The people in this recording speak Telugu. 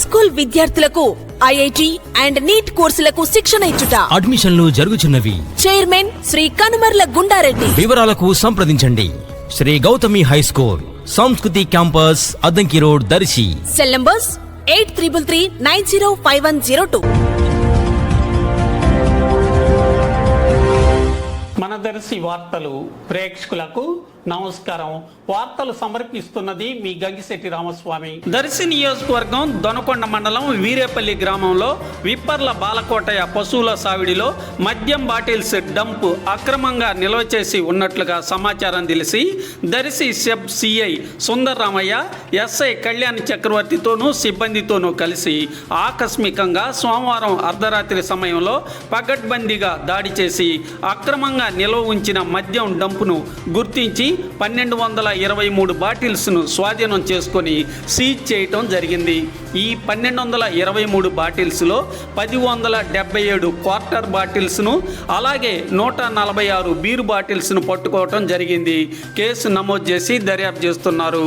స్కూల్ విద్యార్థులకు ఐఐటి అండ్ నీట్ కోర్సులకు శిక్షణ ఇచ్చుట. అడ్మిషన్లు జరుగుచున్నవి. చైర్మన్ శ్రీ కనుమర్ల గుండారెడ్డి. వివరాలకు సంప్రదించండి. Shri Gautami high school, Sanskriti campus, Addanki road, Darsi. Cell numbers 8333905102. మన దర్శి వార్తలు ప్రేక్షకులకు నమస్కారం. వార్తలు సమర్పిస్తున్నది మీ గంగిశెట్టి రామస్వామి. దర్శి నియోజకవర్గం దొనకొండ మండలం వీరేపల్లి గ్రామంలో విప్పర్ల బాలకోటయ్య పశువుల సావిడిలో మద్యం బాటిల్స్ డంప్ అక్రమంగా నిల్వ చేసి ఉన్నట్లుగా సమాచారం తెలిసి Darsi sub CI Sundarramaiah, SI Kalyan చక్రవర్తితోనూ సిబ్బందితోనూ కలిసి ఆకస్మికంగా సోమవారం అర్ధరాత్రి సమయంలో పగడ్బందీగా దాడి చేసి అక్రమంగా నిల్వ ఉంచిన మద్యం డంపును గుర్తించి 1223 బాటిల్స్ను స్వాధీనం చేసుకొని సీజ్ చేయటం జరిగింది. ఈ 1223 బాటిల్స్లో 1077 క్వార్టర్ బాటిల్స్ను అలాగే 146 బీరు బాటిల్స్ను పట్టుకోవటం జరిగింది. కేసు నమోదు చేసి దర్యాప్తు చేస్తున్నారు.